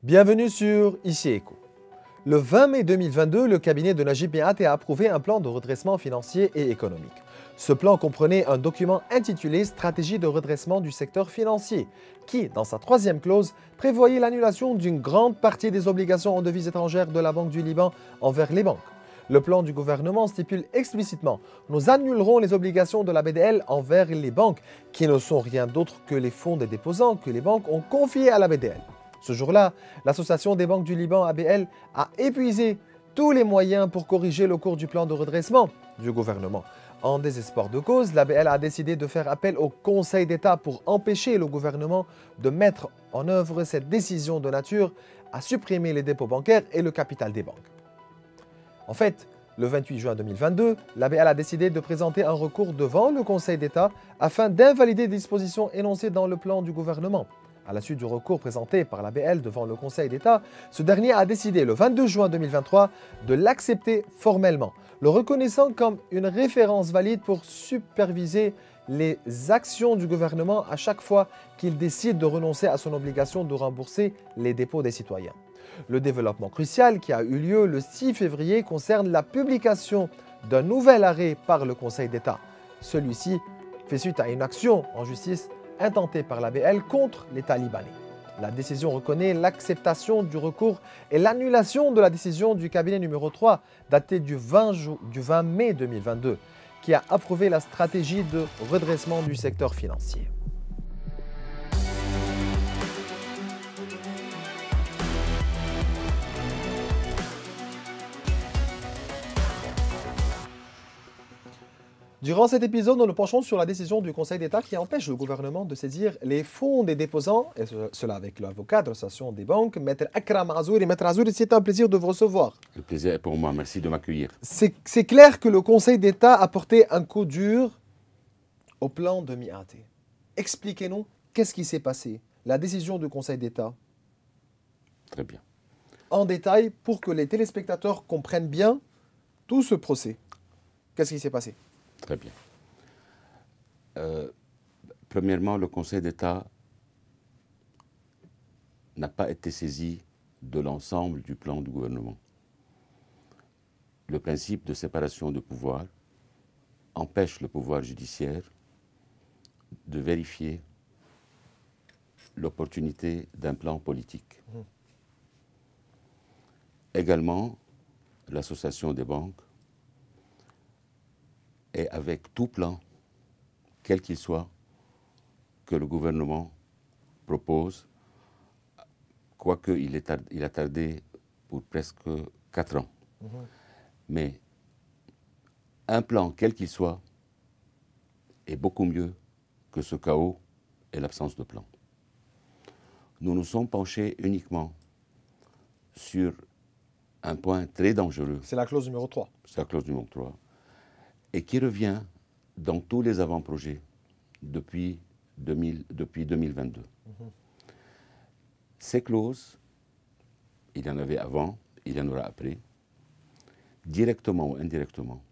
Bienvenue sur Ici Éco. Le 20 mai 2022, le cabinet de Najib Mikati a approuvé un plan de redressement financier et économique. Ce plan comprenait un document intitulé Stratégie de redressement du secteur financier, qui, dans sa troisième clause, prévoyait l'annulation d'une grande partie des obligations en devises étrangères de la Banque du Liban envers les banques. Le plan du gouvernement stipule explicitement « Nous annulerons les obligations de la BDL envers les banques, qui ne sont rien d'autre que les fonds des déposants que les banques ont confiés à la BDL. » Ce jour-là, l'Association des banques du Liban, ABL, a épuisé tous les moyens pour corriger le cours du plan de redressement du gouvernement. En désespoir de cause, l'ABL a décidé de faire appel au Conseil d'État pour empêcher le gouvernement de mettre en œuvre cette décision de nature à supprimer les dépôts bancaires et le capital des banques. En fait, le 28 juin 2022, l'ABL a décidé de présenter un recours devant le Conseil d'État afin d'invalider les dispositions énoncées dans le plan du gouvernement. À la suite du recours présenté par l'ABL devant le Conseil d'État, ce dernier a décidé le 22 juin 2023 de l'accepter formellement, le reconnaissant comme une référence valide pour superviser les actions du gouvernement à chaque fois qu'il décide de renoncer à son obligation de rembourser les dépôts des citoyens. Le développement crucial qui a eu lieu le 6 février concerne la publication d'un nouvel arrêt par le Conseil d'État. Celui-ci fait suite à une action en justice intentée par l'ABL contre l'État libanais. La décision reconnaît l'acceptation du recours et l'annulation de la décision du cabinet numéro 3, datée du 20 mai 2022, qui a approuvé la stratégie de redressement du secteur financier. Durant cet épisode, nous nous penchons sur la décision du Conseil d'État qui empêche le gouvernement de saisir les fonds des déposants, et cela avec l'avocat de l'association des banques, Maître Akram Azouri. Maître Azouri, c'est un plaisir de vous recevoir. Le plaisir est pour moi, merci de m'accueillir. C'est clair que le Conseil d'État a porté un coup dur au plan de Mikati. Expliquez-nous, qu'est-ce qui s'est passé? La décision du Conseil d'État. Très bien. En détail, pour que les téléspectateurs comprennent bien tout ce procès. Qu'est-ce qui s'est passé? Très bien. Premièrement, le Conseil d'État n'a pas été saisi de l'ensemble du plan du gouvernement. Le principe de séparation de pouvoir empêche le pouvoir judiciaire de vérifier l'opportunité d'un plan politique. Également, l'association des banques et avec tout plan, quel qu'il soit, que le gouvernement propose, quoique il a tardé pour presque 4 ans. Mais un plan, quel qu'il soit, est beaucoup mieux que ce chaos et l'absence de plan. Nous nous sommes penchés uniquement sur un point très dangereux. C'est la clause numéro 3. C'est la clause numéro 3. Et qui revient dans tous les avant-projets depuis 2022. Ces clauses, il y en avait avant, il y en aura après, directement ou indirectement,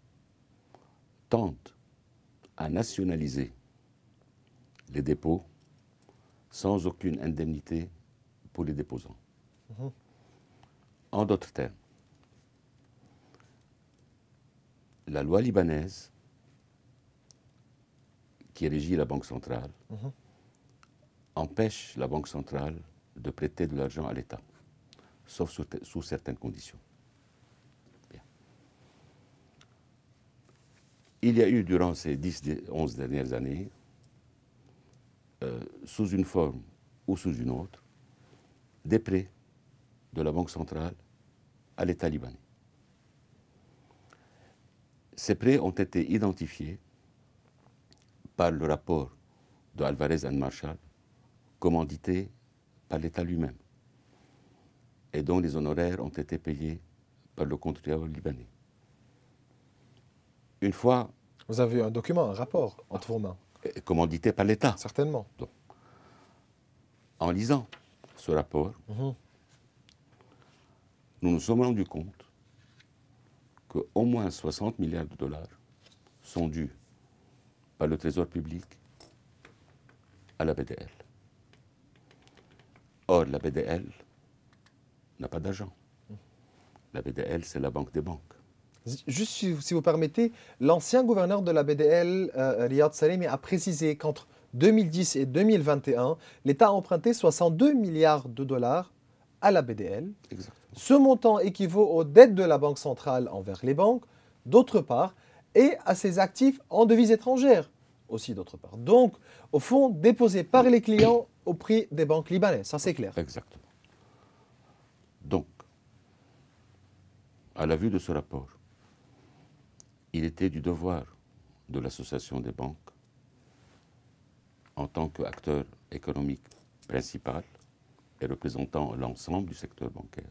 tentent à nationaliser les dépôts sans aucune indemnité pour les déposants. En d'autres termes, la loi libanaise qui régit la Banque centrale empêche la Banque centrale de prêter de l'argent à l'État, sauf sous certaines conditions. Bien. Il y a eu durant ces 10-11 dernières années, sous une forme ou sous une autre, des prêts de la Banque centrale à l'État libanais. Ces prêts ont été identifiés par le rapport de Alvarez and Marshall, commandité par l'État lui-même, et dont les honoraires ont été payés par le contribuable libanais. Une fois... Vous avez un document, un rapport entre vos mains. Commandité par l'État. Certainement. Donc, en lisant ce rapport, nous nous sommes rendus compte qu'au moins 60 milliards de dollars sont dus par le Trésor public à la BDL. Or, la BDL n'a pas d'argent. La BDL, c'est la banque des banques. Juste si vous permettez, l'ancien gouverneur de la BDL, Riyad Salemi, a précisé qu'entre 2010 et 2021, l'État a emprunté 62 milliards de dollars à la BDL. Exactement. Ce montant équivaut aux dettes de la Banque centrale envers les banques, d'autre part, et à ses actifs en devises étrangères, aussi d'autre part. Donc, au fond, déposés par les clients au prix des banques libanaises, ça c'est clair. Exactement. Donc, à la vue de ce rapport, il était du devoir de l'association des banques, en tant qu'acteur économique principal et représentant l'ensemble du secteur bancaire,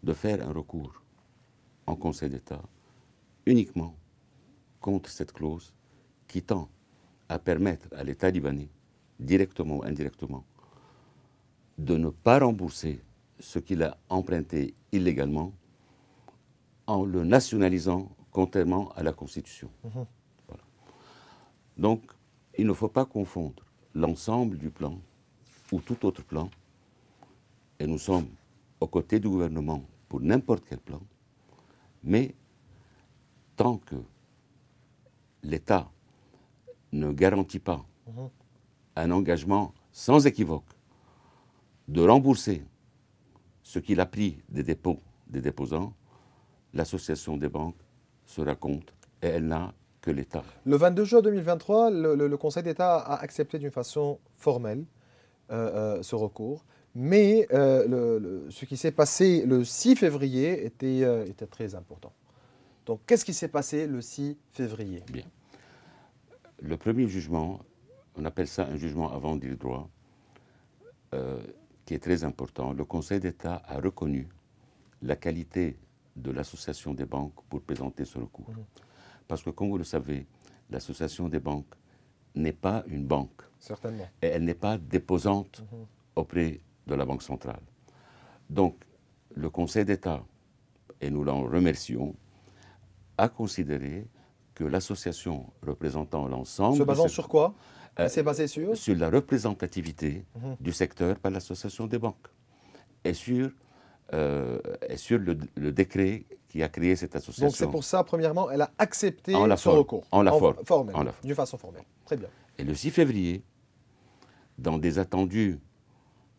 de faire un recours en Conseil d'État uniquement contre cette clause qui tend à permettre à l'État libanais, directement ou indirectement, de ne pas rembourser ce qu'il a emprunté illégalement en le nationalisant contrairement à la Constitution. Voilà. Donc, il ne faut pas confondre l'ensemble du plan ou tout autre plan, et nous sommes aux côtés du gouvernement pour n'importe quel plan, mais tant que l'État ne garantit pas un engagement sans équivoque de rembourser ce qu'il a pris des dépôts des déposants, l'association des banques sera contre et elle n'a que l'État. Le 22 juin 2023, le Conseil d'État a accepté d'une façon formelle ce recours, mais ce qui s'est passé le 6 février était très important. Donc, qu'est-ce qui s'est passé le 6 février? Bien. Le premier jugement, on appelle ça un jugement avant dire droit, qui est très important. Le Conseil d'État a reconnu la qualité de l'association des banques pour présenter ce recours. Parce que, comme vous le savez, l'association des banques n'est pas une banque. Certainement. Et elle n'est pas déposante auprès de la Banque centrale. Donc, le Conseil d'État, et nous l'en remercions, a considéré que l'association représentant l'ensemble... Se basant sur quoi? C'est basé sur la représentativité du secteur par l'association des banques. Et sur le décret qui a créé cette association. Donc c'est pour ça, premièrement, elle a accepté ce recours. Formelle. D'une façon formelle. Très bien. Et le 6 février, dans des attendus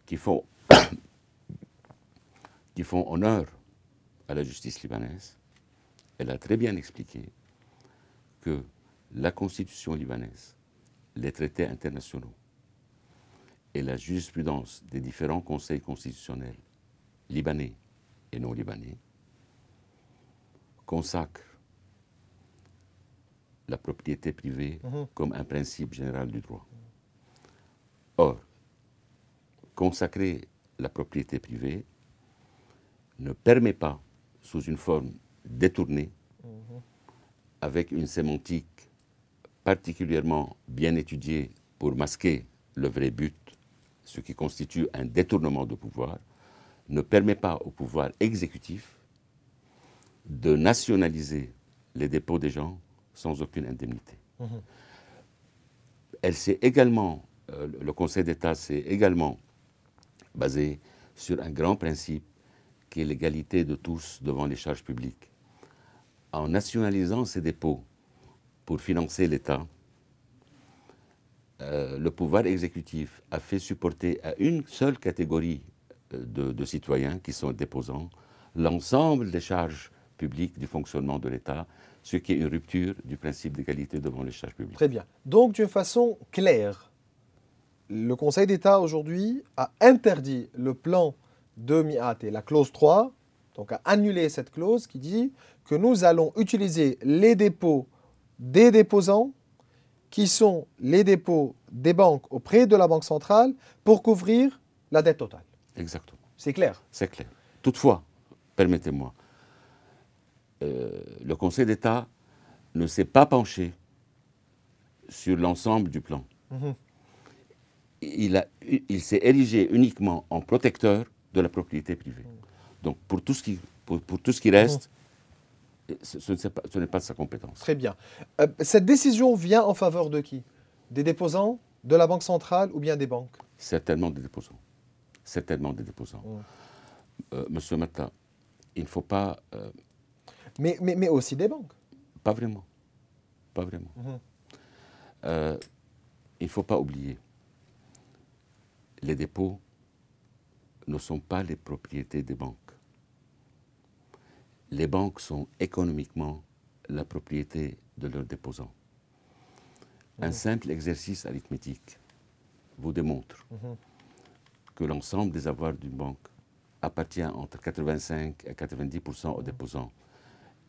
qui font honneur à la justice libanaise, elle a très bien expliqué que la constitution libanaise, les traités internationaux et la jurisprudence des différents conseils constitutionnels libanais et non libanais consacrent la propriété privée comme un principe général du droit. Or, consacrer la propriété privée ne permet pas, sous une forme détournée, avec une sémantique particulièrement bien étudiée pour masquer le vrai but, ce qui constitue un détournement de pouvoir, ne permet pas au pouvoir exécutif de nationaliser les dépôts des gens sans aucune indemnité. Elle s'est également, le Conseil d'État s'est également basé sur un grand principe qui est l'égalité de tous devant les charges publiques. En nationalisant ces dépôts pour financer l'État, le pouvoir exécutif a fait supporter à une seule catégorie de citoyens qui sont déposants l'ensemble des charges publiques du fonctionnement de l'État, ce qui est une rupture du principe d'égalité devant les charges publiques. Très bien. Donc, d'une façon claire, le Conseil d'État aujourd'hui a interdit le plan de Mi'at et la clause 3, donc a annulé cette clause qui dit que nous allons utiliser les dépôts des déposants qui sont les dépôts des banques auprès de la Banque centrale pour couvrir la dette totale. Exactement. C'est clair? C'est clair. Toutefois, permettez-moi, le Conseil d'État ne s'est pas penché sur l'ensemble du plan. Il s'est érigé uniquement en protecteur de la propriété privée. Donc, pour tout ce qui reste, ce n'est pas de sa compétence. Très bien. Cette décision vient en faveur de qui? Des déposants, de la Banque centrale ou bien des banques? Certainement des déposants. Certainement des déposants. Monsieur Matta, il ne faut pas... Mais aussi des banques. Pas vraiment. Pas vraiment. Il ne faut pas oublier, les dépôts ne sont pas les propriétés des banques. Les banques sont économiquement la propriété de leurs déposants. Un simple exercice arithmétique vous démontre que l'ensemble des avoirs d'une banque appartient entre 85 et 90% aux déposants.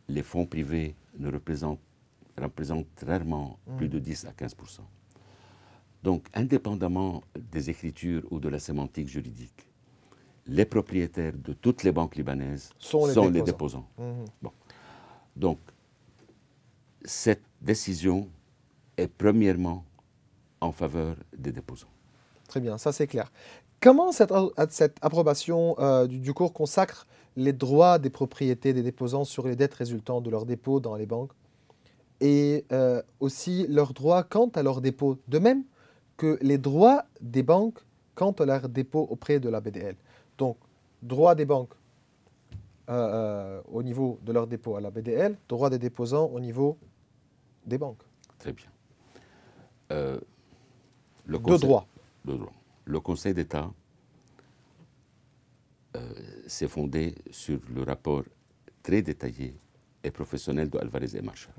Les fonds privés ne représentent rarement plus de 10 à 15%. Donc, indépendamment des écritures ou de la sémantique juridique, les propriétaires de toutes les banques libanaises sont les déposants. Bon. Donc, cette décision est premièrement en faveur des déposants. Très bien, ça c'est clair. Comment cette approbation du cours consacre les droits des propriétés des déposants sur les dettes résultant de leurs dépôts dans les banques et aussi leurs droits quant à leurs dépôts, de même que les droits des banques quant à leurs dépôts auprès de la BDL. Donc, droits des banques au niveau de leurs dépôts à la BDL, droits des déposants au niveau des banques. Très bien. Deux droits. Le Conseil d'État s'est fondé sur le rapport très détaillé et professionnel de Alvarez et Marchal.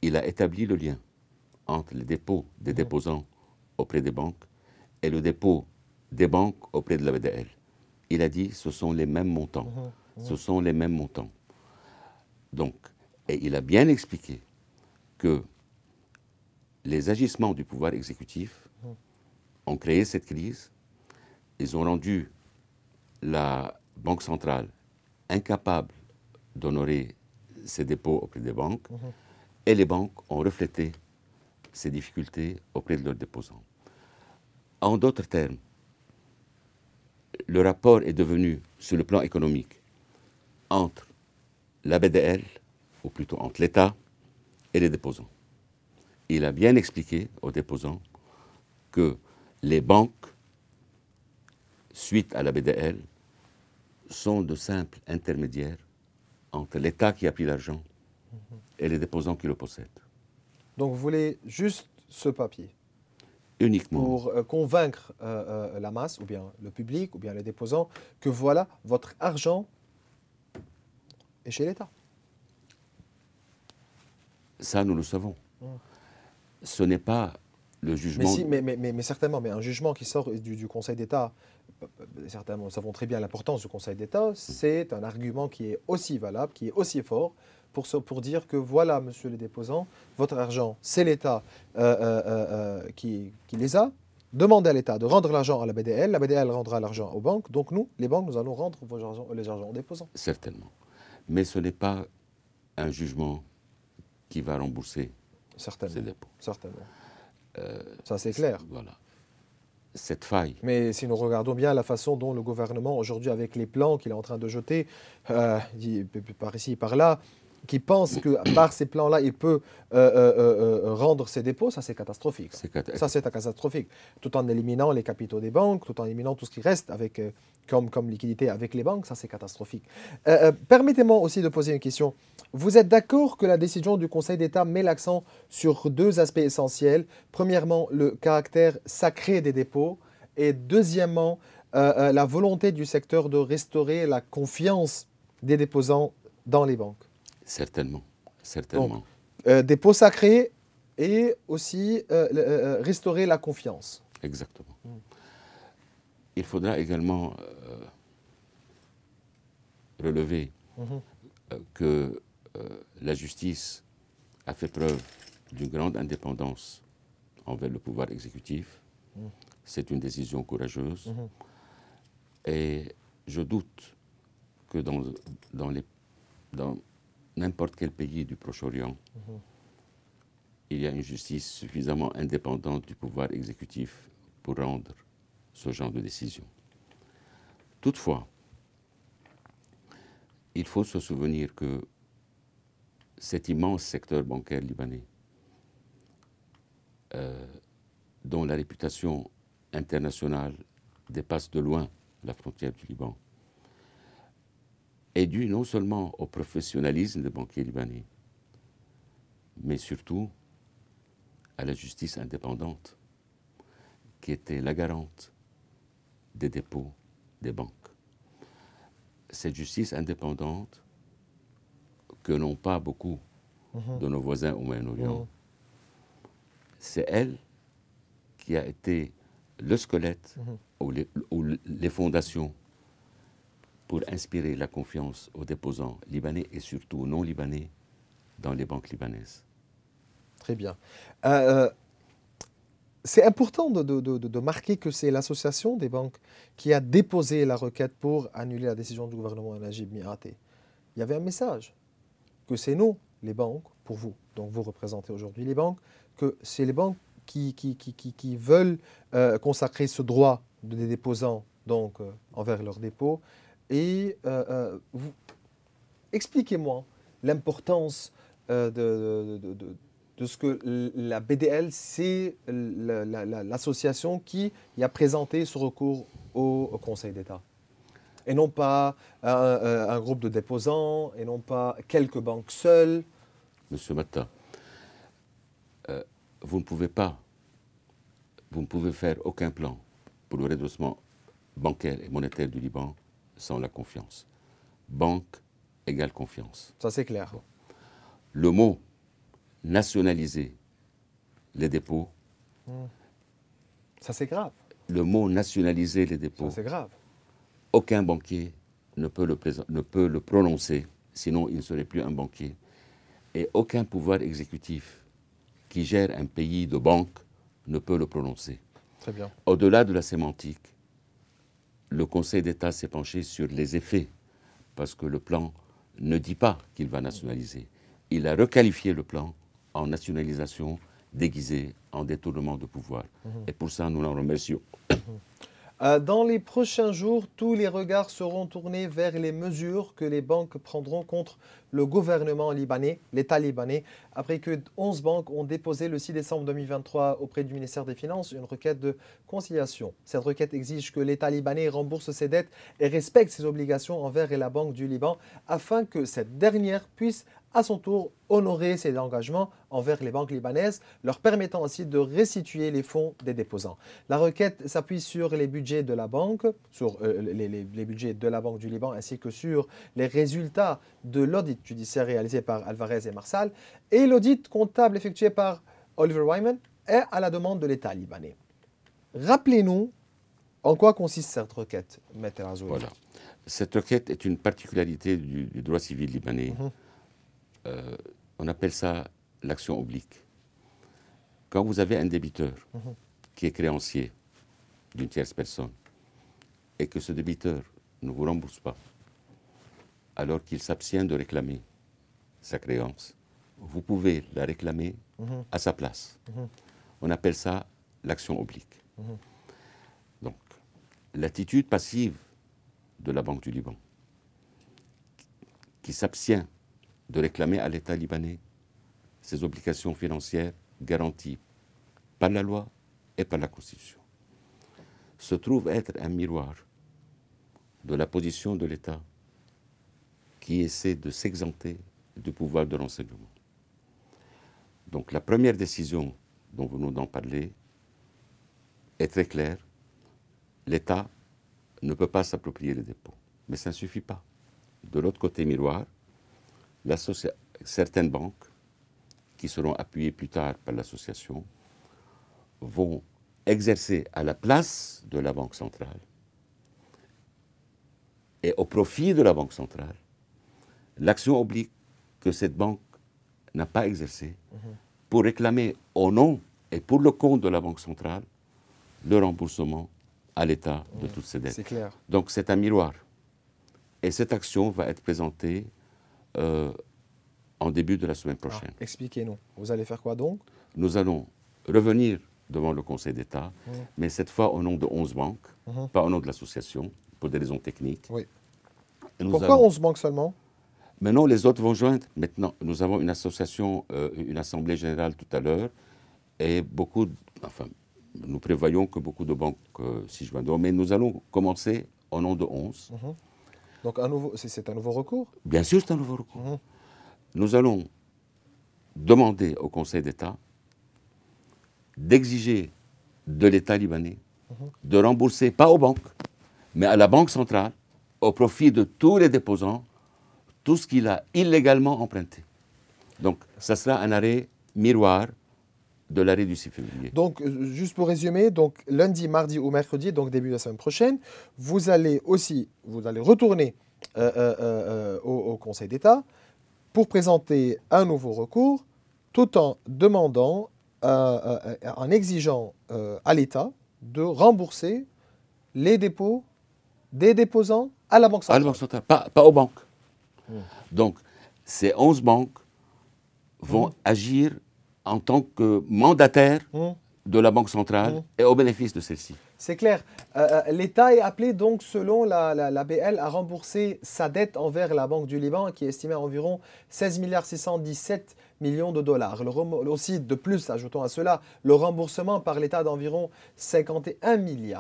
Il a établi le lien entre les dépôts des déposants auprès des banques et le dépôt des banques auprès de la BDL. Il a dit ce sont les mêmes montants. Ce sont les mêmes montants. Donc, et il a bien expliqué que les agissements du pouvoir exécutif ont créé cette crise. Ils ont rendu la Banque centrale incapable d'honorer ses dépôts auprès des banques et les banques ont reflété ces difficultés auprès de leurs déposants. En d'autres termes, le rapport est devenu, sur le plan économique, entre la BDL, ou plutôt entre l'État et les déposants. Il a bien expliqué aux déposants que les banques, suite à la BDL, sont de simples intermédiaires entre l'État qui a pris l'argent et les déposants qui le possèdent. Donc vous voulez juste ce papier Uniquement. pour convaincre la masse, ou bien le public, ou bien les déposants, que voilà, votre argent est chez l'État. Ça, nous le savons. Ce n'est pas le jugement... Mais certainement, mais un jugement qui sort du Conseil d'État, certainement, nous savons très bien l'importance du Conseil d'État, c'est un argument qui est aussi valable, qui est aussi fort, pour dire que voilà, monsieur le déposant, votre argent, c'est l'État qui les a. Demandez à l'État de rendre l'argent à la BDL rendra l'argent aux banques, donc nous, les banques, nous allons rendre les argents aux déposants. Certainement. Mais ce n'est pas un jugement qui va rembourser ces dépôts. Certainement. Ça, c'est clair. Voilà. Cette faille. Mais si nous regardons bien la façon dont le gouvernement, aujourd'hui, avec les plans qu'il est en train de jeter, par ici, par là, qui pense que par ces plans-là, il peut rendre ses dépôts, ça c'est catastrophique. Ça c'est catastrophique. Tout en éliminant les capitaux des banques, tout en éliminant tout ce qui reste avec, comme liquidité avec les banques, ça c'est catastrophique. Permettez-moi aussi de poser une question. Vous êtes d'accord que la décision du Conseil d'État met l'accent sur deux aspects essentiels. Premièrement, le caractère sacré des dépôts et deuxièmement, la volonté du secteur de restaurer la confiance des déposants dans les banques. Certainement, certainement. Donc, dépôt sacré et aussi restaurer la confiance. Exactement. Il faudra également relever que la justice a fait preuve d'une grande indépendance envers le pouvoir exécutif. C'est une décision courageuse. Et je doute que dans n'importe quel pays du Proche-Orient, il y a une justice suffisamment indépendante du pouvoir exécutif pour rendre ce genre de décision. Toutefois, il faut se souvenir que cet immense secteur bancaire libanais, dont la réputation internationale dépasse de loin la frontière du Liban, est due non seulement au professionnalisme des banquiers libanais, mais surtout à la justice indépendante, qui était la garante des dépôts des banques. Cette justice indépendante, que n'ont pas beaucoup de nos voisins au Moyen-Orient, c'est elle qui a été le squelette ou les fondations pour inspirer la confiance aux déposants libanais et surtout non libanais dans les banques libanaises. Très bien. C'est important de marquer que c'est l'association des banques qui a déposé la requête pour annuler la décision du gouvernement Najib Mikati. Il y avait un message que c'est nous, les banques, pour vous, donc vous représentez aujourd'hui les banques, que c'est les banques qui veulent consacrer ce droit des déposants donc, envers leurs dépôts. Et expliquez-moi l'importance de ce que la BDL, c'est l'association qui a présenté ce recours au Conseil d'État. Et non pas un groupe de déposants, et non pas quelques banques seules. Monsieur Matta, vous ne pouvez faire aucun plan pour le redressement bancaire et monétaire du Liban sans la confiance. Banque égale confiance. Ça, c'est clair. Le mot nationaliser les dépôts. Ça, c'est grave. Le mot nationaliser les dépôts. Ça, c'est grave. Aucun banquier ne peut le prononcer, sinon il ne serait plus un banquier. Et aucun pouvoir exécutif qui gère un pays de banque ne peut le prononcer. Très bien. Au-delà de la sémantique, le Conseil d'État s'est penché sur les effets, parce que le plan ne dit pas qu'il va nationaliser. Il a requalifié le plan en nationalisation déguisée, en détournement de pouvoir. Et pour ça, nous l'en remercions. Dans les prochains jours, tous les regards seront tournés vers les mesures que les banques prendront contre le gouvernement libanais, l'État libanais, après que 11 banques ont déposé le 6 décembre 2023 auprès du ministère des Finances une requête de conciliation. Cette requête exige que l'État libanais rembourse ses dettes et respecte ses obligations envers la Banque du Liban afin que cette dernière puisse à son tour honorer ses engagements envers les banques libanaises, leur permettant ainsi de restituer les fonds des déposants. La requête s'appuie sur les budgets de la banque, sur les budgets de la Banque du Liban, ainsi que sur les résultats de l'audit judiciaire réalisé par Alvarez et Marsal, et l'audit comptable effectué par Oliver Wyman est à la demande de l'État libanais. Rappelez-nous en quoi consiste cette requête, Maître Azoui. Voilà. Cette requête est une particularité du droit civil libanais. On appelle ça l'action oblique. Quand vous avez un débiteur qui est créancier d'une tierce personne et que ce débiteur ne vous rembourse pas, alors qu'il s'abstient de réclamer sa créance, vous pouvez la réclamer à sa place. On appelle ça l'action oblique. Donc, l'attitude passive de la Banque du Liban, qui s'abstient de réclamer à l'État libanais ses obligations financières garanties par la loi et par la Constitution, se trouve être un miroir de la position de l'État qui essaie de s'exempter du pouvoir de renseignement. Donc la première décision dont vous venons d'en parler est très claire. L'État ne peut pas s'approprier les dépôts. Mais ça ne suffit pas. De l'autre côté miroir, certaines banques, qui seront appuyées plus tard par l'association, vont exercer à la place de la Banque centrale et au profit de la Banque centrale l'action oblique que cette banque n'a pas exercée pour réclamer au nom et pour le compte de la Banque centrale le remboursement à l'État de toutes ces dettes. C'est clair. Donc c'est un miroir. Et cette action va être présentée en début de la semaine prochaine. Expliquez-nous. Vous allez faire quoi donc? Nous allons revenir devant le Conseil d'État, mais cette fois au nom de 11 banques, pas au nom de l'association, pour des raisons techniques. Oui. Et Pourquoi 11 banques seulement? Maintenant, les autres vont joindre. Maintenant, nous avons une association, une assemblée générale tout à l'heure, et nous prévoyons que beaucoup de banques s'y joindront. Mais nous allons commencer au nom de 11. Donc c'est un nouveau recours? Bien sûr, c'est un nouveau recours. Mhm. Nous allons demander au Conseil d'État d'exiger de l'État libanais de rembourser, pas aux banques, mais à la Banque centrale, au profit de tous les déposants, tout ce qu'il a illégalement emprunté. Donc, ça sera un arrêt miroir de l'arrêt du 6 février. Donc, juste pour résumer, donc lundi, mardi ou mercredi, donc début de la semaine prochaine, vous allez retourner au Conseil d'État pour présenter un nouveau recours, tout en demandant, en exigeant à l'État de rembourser les dépôts des déposants à la Banque À la centrale. Banque centrale, pas aux banques. Donc, ces 11 banques vont agir en tant que mandataires de la Banque centrale et au bénéfice de celle-ci. C'est clair. L'État est appelé donc, selon la BL, à rembourser sa dette envers la Banque du Liban, qui est estimée à environ 16 617 millions de dollars. Aussi, de plus, ajoutons à cela, le remboursement par l'État d'environ 51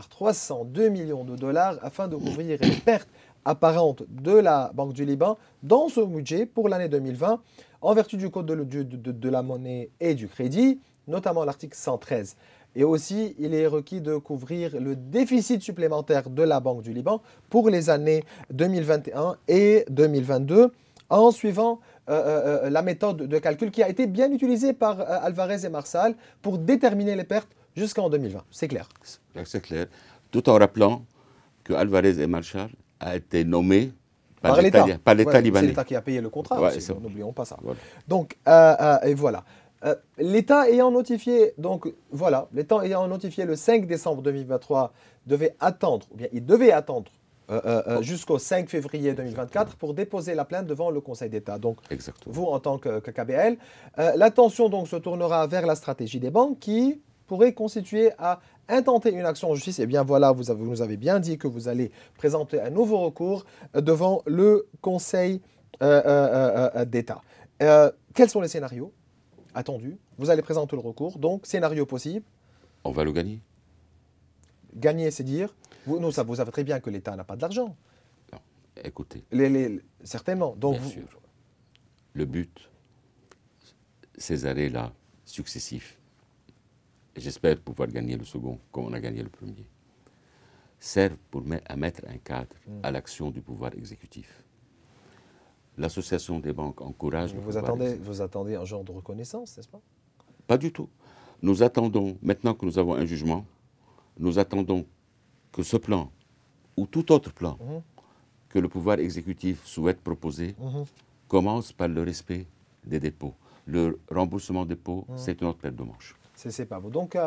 302 millions de dollars afin de couvrir les pertes apparentes de la Banque du Liban dans ce budget pour l'année 2020, en vertu du Code de la monnaie et du crédit, notamment l'article 113. Et aussi, il est requis de couvrir le déficit supplémentaire de la Banque du Liban pour les années 2021 et 2022 en suivant la méthode de calcul qui a été bien utilisée par Alvarez et Marsal pour déterminer les pertes jusqu'en 2020. C'est clair. C'est clair. Tout en rappelant que Alvarez et Marshall a été nommé par l'État. l'État libanais. C'est l'État qui a payé le contrat aussi, n'oublions pas ça. Voilà. Donc, et voilà. L'État ayant notifié, donc voilà, l'État ayant notifié le 5 décembre 2023, devait attendre, ou bien il devait attendre jusqu'au 5 février 2024 pour déposer la plainte devant le Conseil d'État. Donc, Exactement. vous, en tant que KBL, l'attention donc se tournera vers la stratégie des banques qui pourrait constituer à intenter une action en justice. Et bien voilà, vous nous avez bien dit que vous allez présenter un nouveau recours devant le Conseil d'État. Quels sont les scénarios attendus? Vous allez présenter le recours. Donc, scénario possible. On va le gagner. Gagner, c'est dire... Vous savez très bien que l'État n'a pas d'argent. Non, écoutez. Certainement. Donc, bien sûr. Le but, ces arrêts-là, successifs, et j'espère pouvoir gagner le second comme on a gagné le premier, servent à mettre un cadre à l'action du pouvoir exécutif. L'association des banques encourage... Vous attendez un genre de reconnaissance, n'est-ce pas? Pas du tout. Nous attendons, maintenant que nous avons un jugement, nous attendons que ce plan, ou tout autre plan que le pouvoir exécutif souhaite proposer, commence par le respect des dépôts. Le remboursement des dépôts, c'est une autre paire de manches. C'est pas vous. Donc,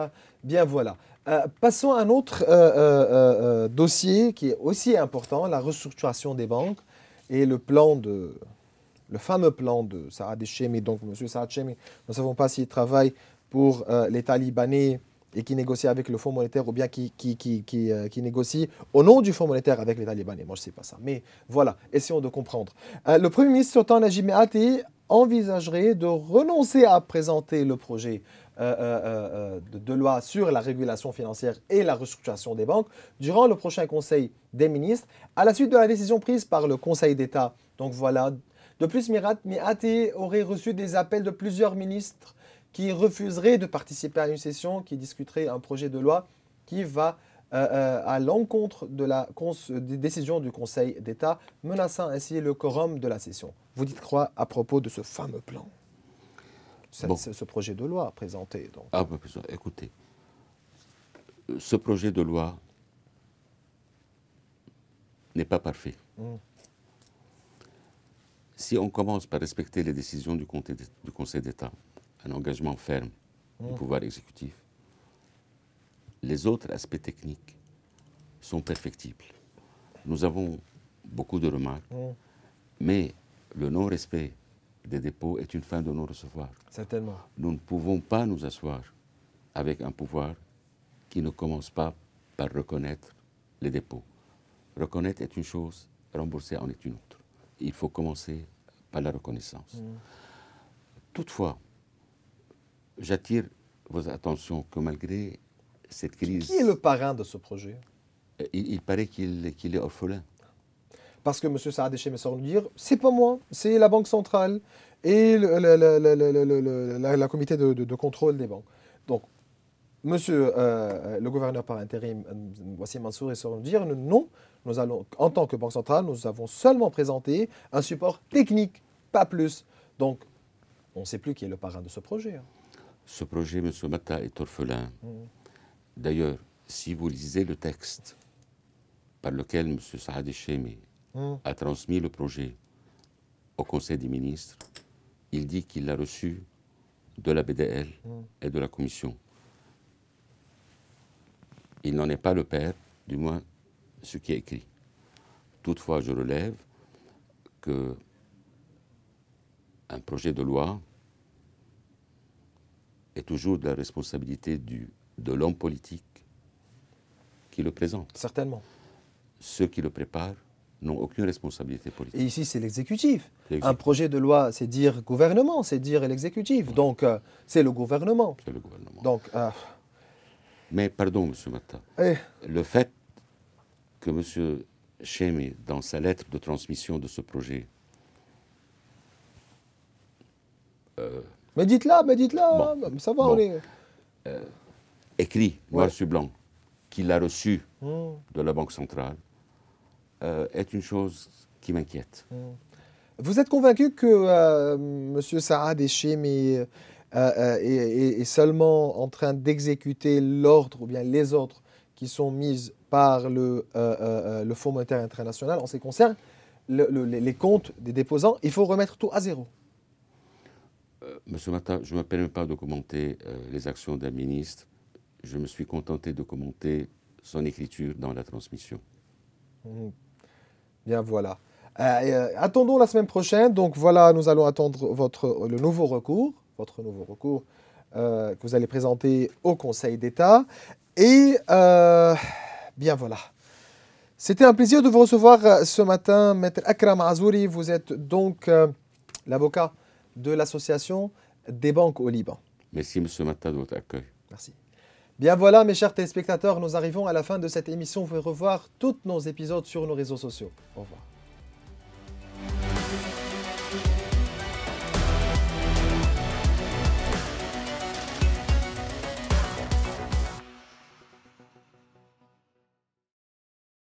bien voilà. Passons à un autre dossier qui est aussi important, la restructuration des banques et le fameux plan de Saad Echemi. Donc, M. Saad Echemi, nous ne savons pas s'il travaille pour l'État libanais et qui négocie avec le Fonds monétaire ou bien qui négocie au nom du Fonds monétaire avec l'État libanais. Moi, je ne sais pas ça. Mais voilà, essayons de comprendre. Le Premier ministre sortant, Najib Mikati, envisagerait de renoncer à présenter le projet de loi sur la régulation financière et la restructuration des banques durant le prochain Conseil des ministres, à la suite de la décision prise par le Conseil d'État. Donc voilà. De plus, Mikati aurait reçu des appels de plusieurs ministres qui refuseraient de participer à une session qui discuterait un projet de loi qui va à l'encontre des décisions du Conseil d'État, menaçant ainsi le quorum de la session. Vous dites quoi à propos de ce fameux plan, ce projet de loi présenté donc. Écoutez, ce projet de loi n'est pas parfait. Si on commence par respecter les décisions du Conseil d'État, un engagement ferme du pouvoir exécutif, les autres aspects techniques sont perfectibles. Nous avons beaucoup de remarques, mais le non-respect des dépôts est une fin de non-recevoir. Certainement. Nous ne pouvons pas nous asseoir avec un pouvoir qui ne commence pas par reconnaître les dépôts. Reconnaître est une chose, rembourser en est une autre. Il faut commencer par la reconnaissance. Toutefois, j'attire votre attention que malgré cette crise... Qui est le parrain de ce projet? Il paraît qu'il est orphelin. Parce que M. Saad Echemi sort nous dire, c'est pas moi, c'est la Banque centrale et la comité de contrôle des banques. Donc, Monsieur le gouverneur par intérim, Wassim Mansour, est sort nous dire, non, nous allons, en tant que Banque centrale, nous avons seulement présenté un support technique, pas plus. Donc, on ne sait plus qui est le parrain de ce projet. Hein. Ce projet, M. Matta, est orphelin. D'ailleurs, si vous lisez le texte par lequel M. Saad Echemi a transmis le projet au Conseil des ministres, il dit qu'il l'a reçu de la BDL et de la Commission. Il n'en est pas le père, du moins ce qui est écrit. Toutefois, je relève que un projet de loi est toujours de la responsabilité de l'homme politique qui le présente. Certainement. Ceux qui le préparent n'ont aucune responsabilité politique. Et ici, c'est l'exécutif. Un projet de loi, c'est dire gouvernement, c'est dire l'exécutif. Donc, c'est le gouvernement. C'est le gouvernement. Donc, mais pardon, M. Matta, le fait que M. Echemi, dans sa lettre de transmission de ce projet... mais dites-la, bon, ça va, on est... écrit, noir sur blanc, qu'il a reçu de la Banque centrale, est une chose qui m'inquiète. Vous êtes convaincu que M. Saad Echemi est seulement en train d'exécuter l'ordre ou bien les ordres qui sont mis par le Fonds monétaire international en ce qui concerne les comptes des déposants? Il faut remettre tout à zéro. Monsieur Matta, je ne me permets pas de commenter les actions d'un ministre. Je me suis contenté de commenter son écriture dans la transmission. Bien, voilà. Attendons la semaine prochaine. Donc voilà, nous allons attendre votre nouveau recours que vous allez présenter au Conseil d'État. Et bien voilà. C'était un plaisir de vous recevoir ce matin, Maître Akram Azouri. Vous êtes donc l'avocat de l'Association des banques au Liban. Merci, M. Matta, de votre accueil. Merci. Bien voilà, mes chers téléspectateurs, nous arrivons à la fin de cette émission. Vous pouvez revoir tous nos épisodes sur nos réseaux sociaux. Au revoir.